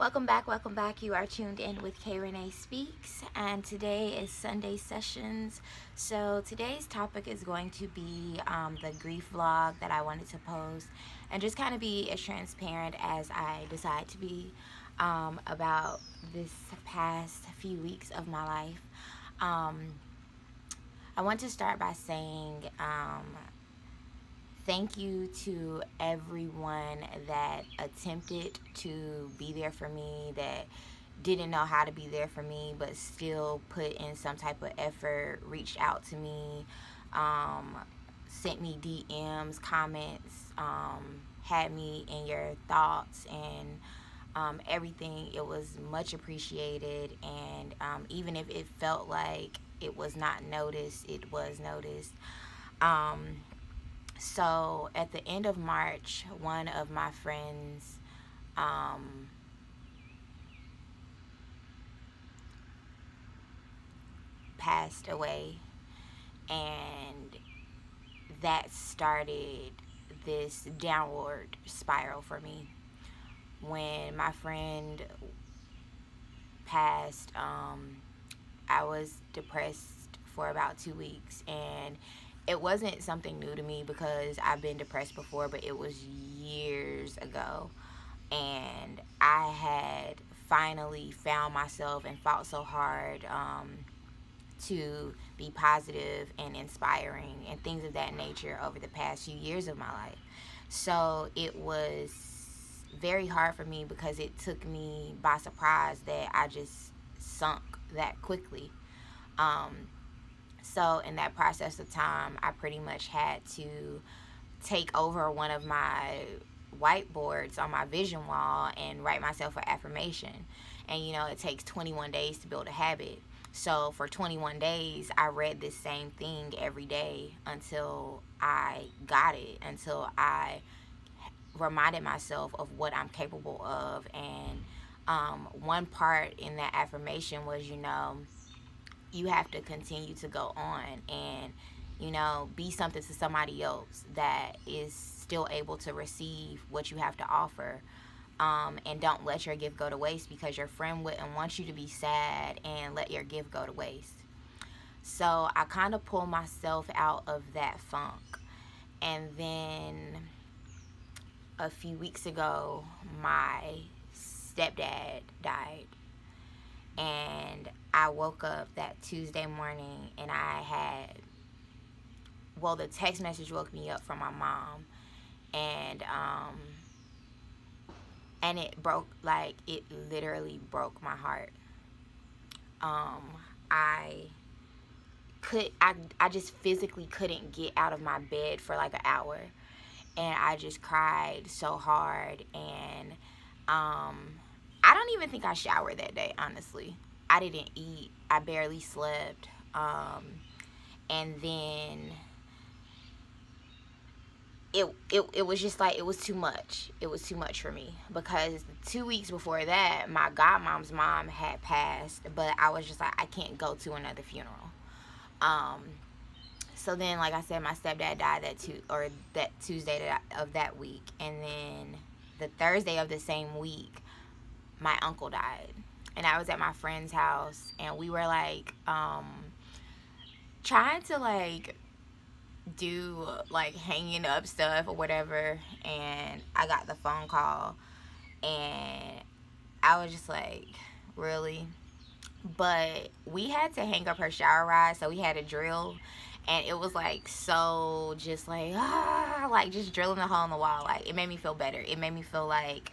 Welcome back, welcome back. You are tuned in with K Renee Speaks, and today is Sunday Sessions. So today's topic is going to be the grief vlog that I wanted to post, and just kind of be as transparent as I decide to be about this past few weeks of my life. I want to start by saying thank you to everyone that attempted to be there for me, that didn't know how to be there for me, but still put in some type of effort, reached out to me, sent me DMs, comments, had me in your thoughts and everything. It was much appreciated, and even if it felt like it was not noticed, it was noticed. So at the end of March, one of my friends passed away, and that started this downward spiral for me. When my friend passed, I was depressed for about 2 weeks, and it wasn't something new to me because I've been depressed before, but it was years ago. And I had finally found myself and fought so hard to be positive and inspiring and things of that nature over the past few years of my life. So it was very hard for me because it took me by surprise that I just sunk that quickly. So in that process of time, I pretty much had to take over one of my whiteboards on my vision wall and write myself an affirmation. And it takes 21 days to build a habit. So for 21 days, I read this same thing every day until I got it, until I reminded myself of what I'm capable of. And one part in that affirmation was, you have to continue to go on and be something to somebody else that is still able to receive what you have to offer. And don't let your gift go to waste, because your friend wouldn't want you to be sad and let your gift go to waste. So I kind of pulled myself out of that funk. And then a few weeks ago, my stepdad died. And I woke up that Tuesday morning, and the text message woke me up from my mom. And it literally broke my heart. I just physically couldn't get out of my bed for like an hour, and I just cried so hard. And I don't even think I showered that day, honestly. I didn't eat. I barely slept. And then it was just like, it was too much. It was too much for me, because 2 weeks before that, my godmom's mom had passed, but I was just like, I can't go to another funeral. So then, like I said, my stepdad died that Tuesday of that week, and then the Thursday of the same week, my uncle died. And I was at my friend's house, and we were like trying to do hanging up stuff or whatever, and I got the phone call, and I was just like, really? But we had to hang up her shower rod, so we had a drill, and it was so just just drilling the hole in the wall. It made me feel better. It made me feel like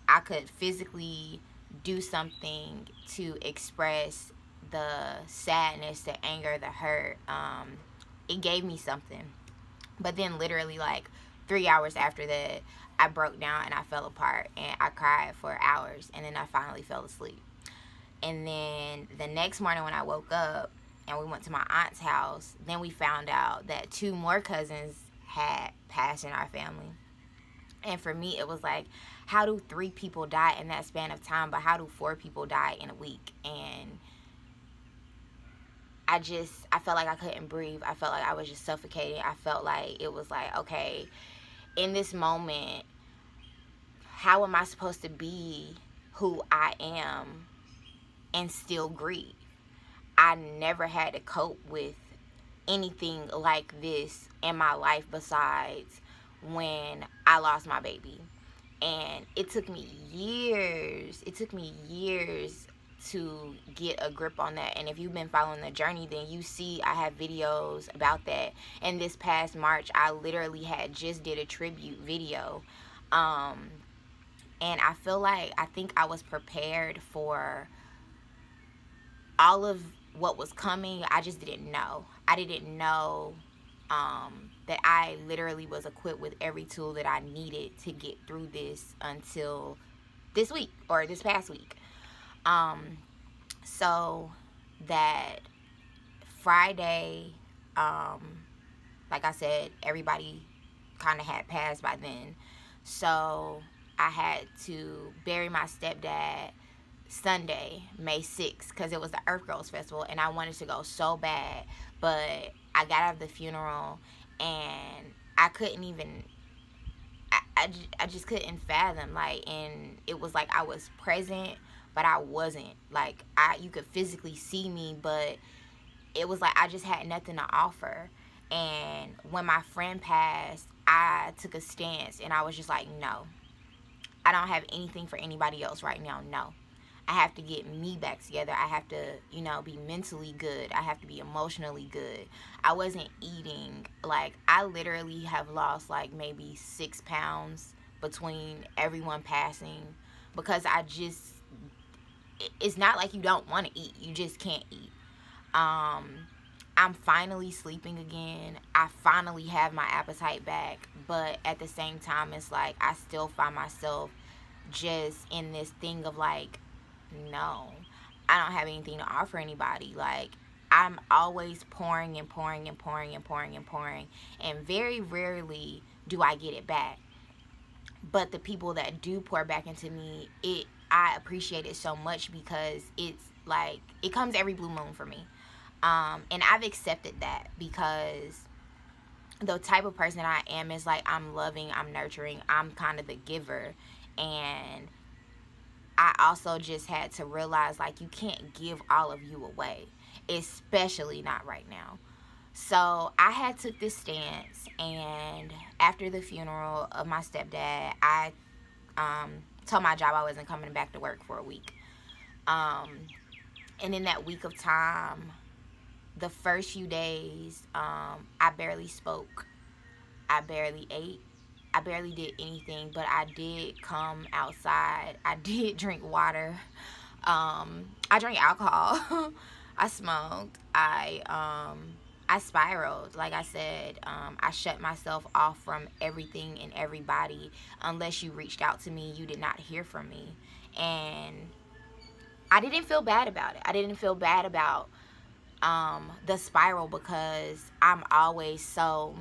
I could physically do something to express the sadness, the anger, the hurt. It gave me something. But then literally 3 hours after that, I broke down and I fell apart, and I cried for hours, and then I finally fell asleep. And then the next morning when I woke up and we went to my aunt's house, then we found out that 2 more cousins had passed in our family. And for me, it was like, how do 3 people die in that span of time, but how do 4 people die in a week? And I felt like I couldn't breathe. I felt like I was just suffocating. I felt like it was like, okay, in this moment, how am I supposed to be who I am and still grieve. I never had to cope with anything like this in my life besides when I lost my baby. And it took me years. It took me years to get a grip on that. And if you've been following the journey, then you see I have videos about that. And this past March, I literally had just did a tribute video. And I feel like I think I was prepared for all of what was coming. I just didn't know. I didn't know that I literally was equipped with every tool that I needed to get through this until this week or this past week. So that Friday, like I said, everybody kind of had passed by then. So I had to bury my stepdad Sunday, May 6th, because it was the Earth Girls Festival, and I wanted to go so bad, but I got out of the funeral, and I couldn't even, I just couldn't fathom, like, and it was like I was present, but I wasn't, like, you could physically see me, but it was like I just had nothing to offer. And when my friend passed, I took a stance, and I was just like, no, I don't have anything for anybody else right now, no. I have to get me back together. I have to, be mentally good. I have to be emotionally good. I wasn't eating. Like, I literally have lost, like, maybe 6 pounds between everyone passing because it's not like you don't want to eat. You just can't eat. I'm finally sleeping again. I finally have my appetite back. But at the same time, it's like I still find myself just in this thing of like, no, I don't have anything to offer anybody. Like, I'm always pouring and pouring and pouring and pouring and pouring, and very rarely do I get it back. But the people that do pour back into me, I appreciate it so much because it's like it comes every blue moon for me. And I've accepted that because the type of person I am is like I'm loving, I'm nurturing, I'm kind of the giver, and I also just had to realize, like, you can't give all of you away, especially not right now. So I had took this stance, and after the funeral of my stepdad, I told my job I wasn't coming back to work for a week. And in that week of time, the first few days, I barely spoke. I barely ate. I barely did anything, but I did come outside. I did drink water. I drank alcohol. I smoked. I spiraled. Like I said, I shut myself off from everything and everybody. Unless you reached out to me, you did not hear from me. And I didn't feel bad about it. I didn't feel bad about the spiral because I'm always so,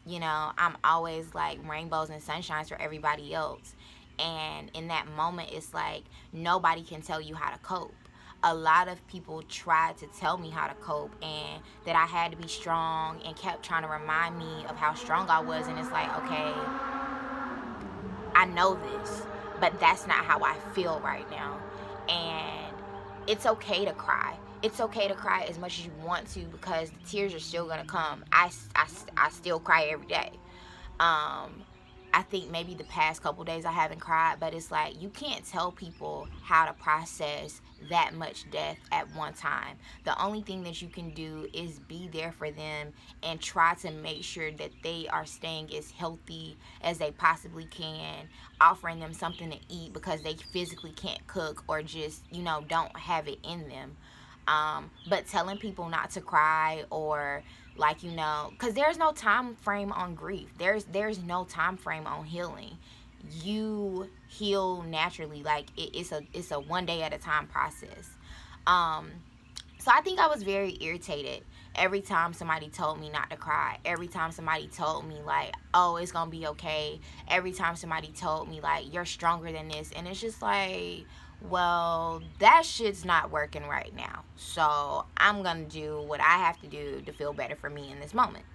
I'm always like rainbows and sunshines for everybody else. And in that moment, it's like nobody can tell you how to cope. A lot of people tried to tell me how to cope and that I had to be strong and kept trying to remind me of how strong I was. And it's like, okay, I know this, but that's not how I feel right now. And it's okay to cry. It's okay to cry as much as you want to because the tears are still going to come. I still cry every day. I think maybe the past couple days I haven't cried, but it's like you can't tell people how to process that much death at one time. The only thing that you can do is be there for them and try to make sure that they are staying as healthy as they possibly can, offering them something to eat because they physically can't cook or just, don't have it in them. But telling people not to cry or like, because there's no time frame on grief. There's no time frame on healing. You heal naturally. Like it's a one day at a time process. So I think I was very irritated every time somebody told me not to cry. Every time somebody told me like, oh, it's gonna be okay. Every time somebody told me like, you're stronger than this. And it's just like, well, that shit's not working right now. So I'm going to do what I have to do to feel better for me in this moment.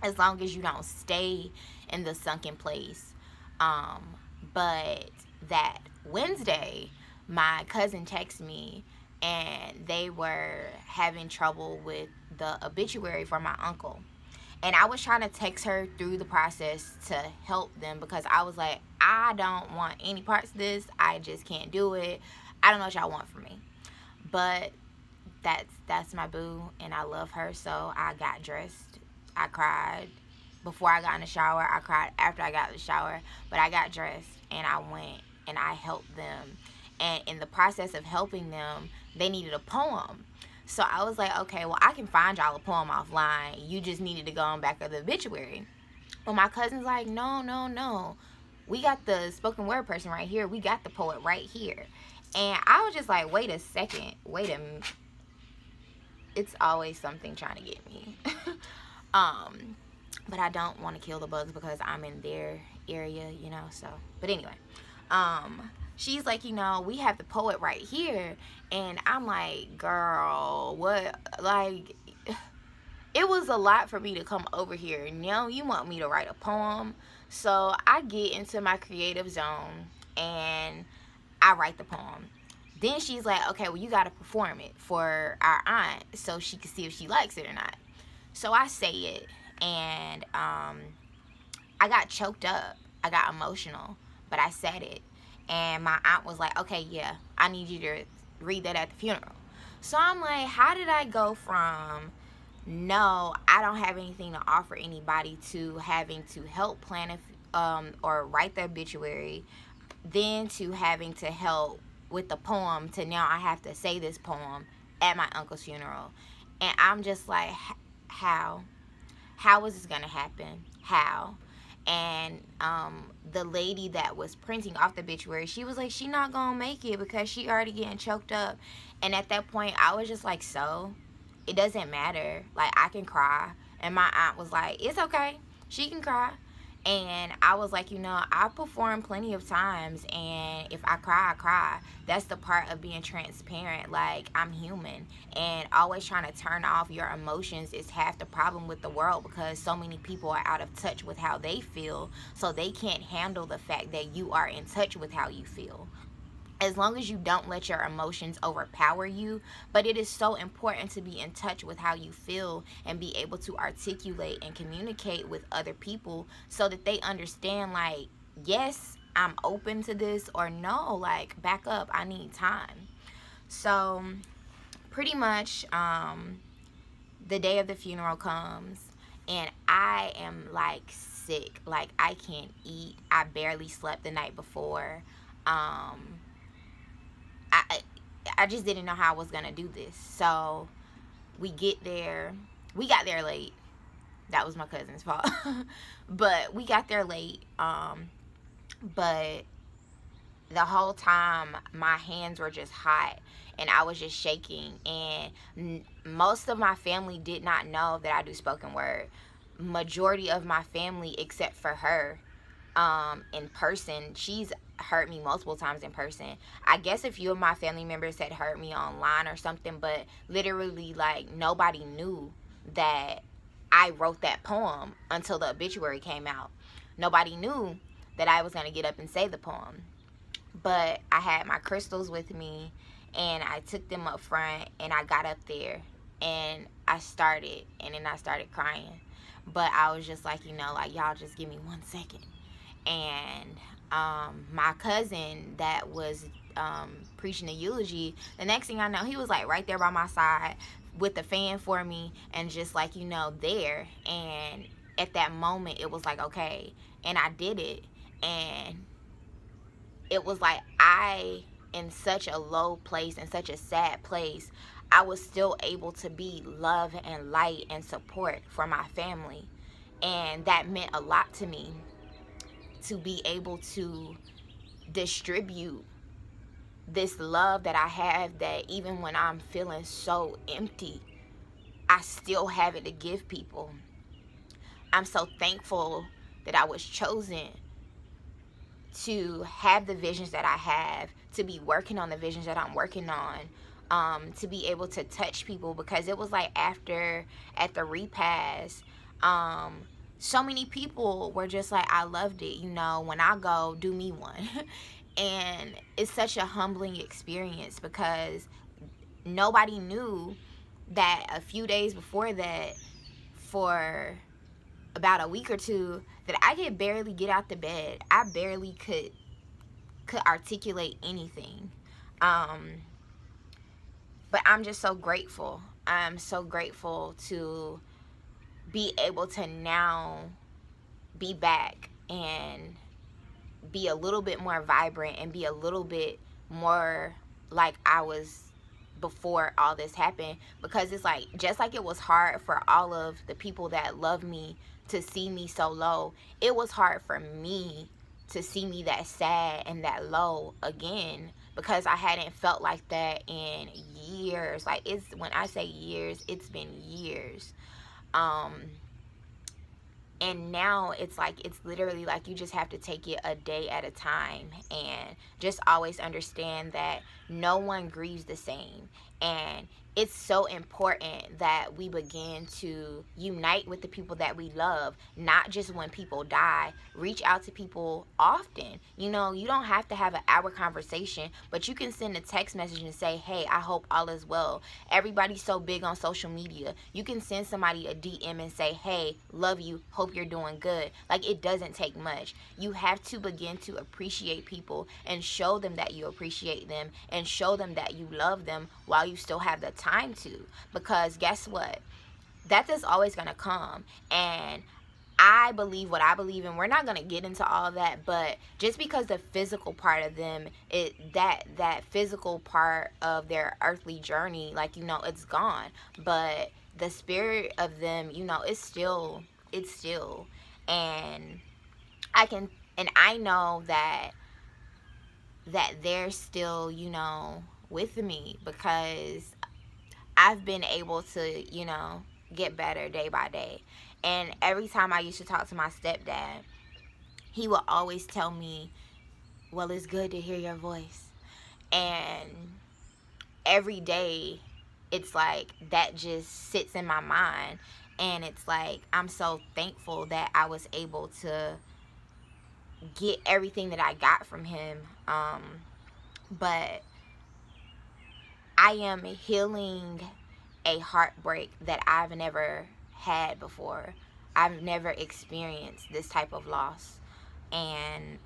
As long as you don't stay in the sunken place. But that Wednesday, my cousin texted me, and they were having trouble with the obituary for my uncle. And I was trying to text her through the process to help them, because I was like, I don't want any parts of this. I just can't do it. I don't know what y'all want from me. But that's my boo, and I love her. So I got dressed. I cried before I got in the shower. I cried after I got in the shower. But I got dressed, and I went and I helped them. And in the process of helping them, they needed a poem. So I was like, okay, well, I can find y'all a poem offline. You just needed to go on back of the obituary. But my cousin's like, no, no, no. We got the spoken word person right here. We got the poet right here. And I was just like, wait a second. Wait a minute. It's always something trying to get me. But I don't want to kill the bugs because I'm in their area, you know. So, but anyway, she's like, you know, we have the poet right here. And I'm like, girl, what? Like, it was a lot for me to come over here. You know, you want me to write a poem. So I get into my creative zone and I write the poem. Then she's like, okay, well, you got to perform it for our aunt so she can see if she likes it or not. So I say it, and I got choked up. I got emotional, but I said it. And my aunt was like, okay, yeah, I need you to read that at the funeral. So I'm like, how did I go from, no, I don't have anything to offer anybody, to having to help plan or write the obituary, then to having to help with the poem, to now I have to say this poem at my uncle's funeral. And I'm just like, how is this gonna happen? How? And the lady that was printing off the obituary, she was like, she not gonna make it because she already getting choked up. And at that point I was just like, so it doesn't matter, like, I can cry. And my aunt was like, it's okay, she can cry. And I was like, you know, I perform plenty of times, and if I cry, I cry. That's the part of being transparent. Like, I'm human, and always trying to turn off your emotions is half the problem with the world, because so many people are out of touch with how they feel, so they can't handle the fact that you are in touch with how you feel. As long as you don't let your emotions overpower you. But it is so important to be in touch with how you feel and be able to articulate and communicate with other people so that they understand, like, yes, I'm open to this, or no, like, back up, I need time. So pretty much the day of the funeral comes, and I am like sick. Like, I can't eat. I barely slept the night before. I just didn't know how I was gonna do this. So we get there. We got there late. That was my cousin's fault. But we got there late. But the whole time my hands were just hot and I was just shaking. And most of my family did not know that I do spoken word. Majority of my family, except for her, in person, she's heard me multiple times in person. I guess a few of my family members had heard me online or something, but literally, like, nobody knew that I wrote that poem until the obituary came out. Nobody knew that I was going to get up and say the poem. But I had my crystals with me, and I took them up front, and I got up there, and I started crying. But I was just like, you know, like, y'all just give me 1 second. And my cousin that was preaching the eulogy, the next thing I know, he was like right there by my side with the fan for me, and just like, you know, there. And at that moment it was like, okay. And I did it, and it was like, I, in such a low place, in such a sad place, I was still able to be love and light and support for my family. And that meant a lot to me, to be able to distribute this love that I have, that even when I'm feeling so empty, I still have it to give people. I'm so thankful that I was chosen to have the visions that I have, to be working on the visions that I'm working on, to be able to touch people. Because it was like, after, at the repast, so many people were just like, I loved it, you know, when I go, do me one. And it's such a humbling experience, because nobody knew that a few days before that, for about a week or two, that I could barely get out the bed. I barely could articulate anything. But I'm just so grateful. I'm so grateful to be able to now be back and be a little bit more vibrant and be a little bit more like I was before all this happened. Because it's like, just like it was hard for all of the people that love me to see me so low, it was hard for me to see me that sad and that low again, because I hadn't felt like that in years. Like, it's, when I say years, it's been years. And now it's like, it's literally like, you just have to take it a day at a time, and just always understand that no one grieves the same. And it's so important that we begin to unite with the people that we love, not just when people die. Reach out to people often. You know, you don't have to have an hour conversation, but you can send a text message and say, hey, I hope all is well. Everybody's so big on social media. You can send somebody a DM and say, hey, love you, hope you're doing good. Like, it doesn't take much. You have to begin to appreciate people and show them that you appreciate them, and show them that you love them while you still have the time to. Because guess what? That is always going to come. And I believe what I believe, and we're not going to get into all that, but just because the physical part of them, that physical part of their earthly journey, like, you know, it's gone, but the spirit of them, you know, it's still, and I know that they're still, you know, with me, because I've been able to, you know, get better day by day. And every time I used to talk to my stepdad, he would always tell me, well, it's good to hear your voice. And every day, it's like, that just sits in my mind. And it's like, I'm so thankful that I was able to get everything that I got from him. But I am healing a heartbreak that I've never had before. I've never experienced this type of loss. And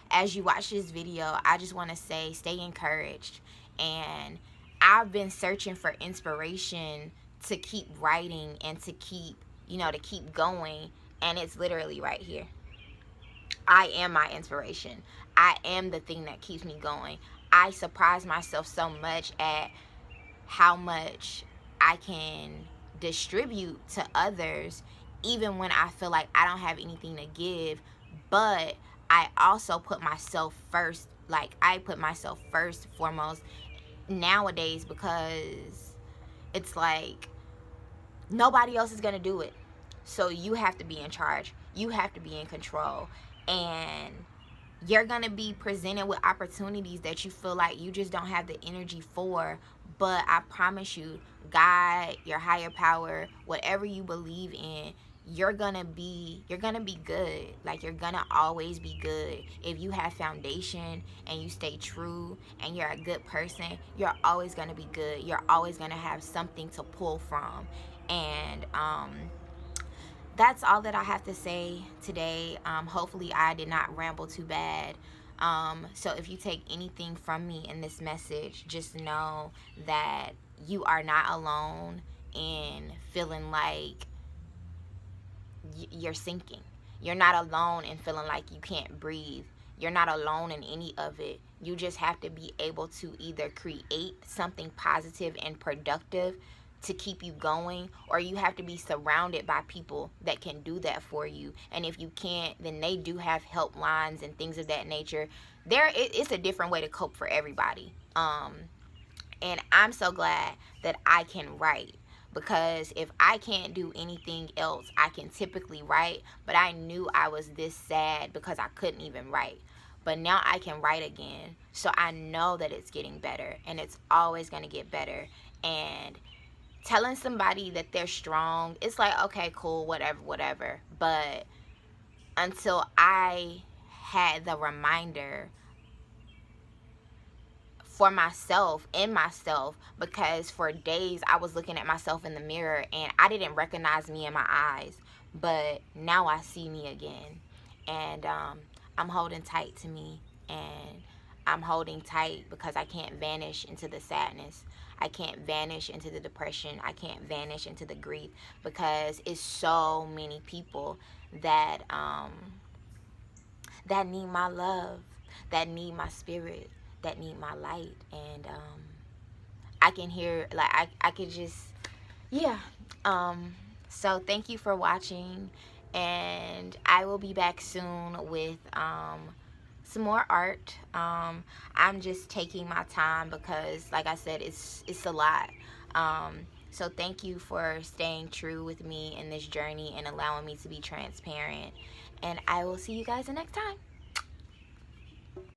as you watch this video, I just want to say, stay encouraged. And I've been searching for inspiration to keep writing and to keep, you know, to keep going. And it's literally right here. I am my inspiration. I am the thing that keeps me going. I surprise myself so much at how much I can distribute to others, even when I feel like I don't have anything to give. But I also put myself first. Like, I put myself first, foremost nowadays, because it's like, nobody else is gonna do it. So you have to be in charge. You have to be in control. And you're gonna be presented with opportunities that you feel like you just don't have the energy for. But I promise you, God, your higher power, whatever you believe in, you're gonna be good. Like, you're gonna always be good. If you have foundation and you stay true and you're a good person, you're always gonna be good. You're always gonna have something to pull from. And that's all that I have to say today. Hopefully I did not ramble too bad. So if you take anything from me in this message, just know that you are not alone in feeling like you're sinking. You're not alone in feeling like you can't breathe. You're not alone in any of it. You just have to be able to either create something positive and productive to keep you going, or you have to be surrounded by people that can do that for you. And if you can't, then they do have helplines and things of that nature. It's a different way to cope for everybody. And I'm so glad that I can write, because if I can't do anything else, I can typically write. But I knew I was this sad because I couldn't even write. But now I can write again. So I know that it's getting better, and it's always going to get better. And telling somebody that they're strong, it's like, okay, cool, whatever. But until I had the reminder for myself, in myself, because for days I was looking at myself in the mirror and I didn't recognize me in my eyes, but now I see me again. And I'm holding tight to me, and I'm holding tight because I can't vanish into the sadness. I can't vanish into the depression. I can't vanish into the grief, because it's so many people that that need my love, that need my spirit, that need my light. And I can hear, like, I could just, yeah. So thank you for watching, and I will be back soon with some more art. I'm just taking my time because, like I said, it's a lot. So thank you for staying true with me in this journey and allowing me to be transparent. And I will see you guys the next time.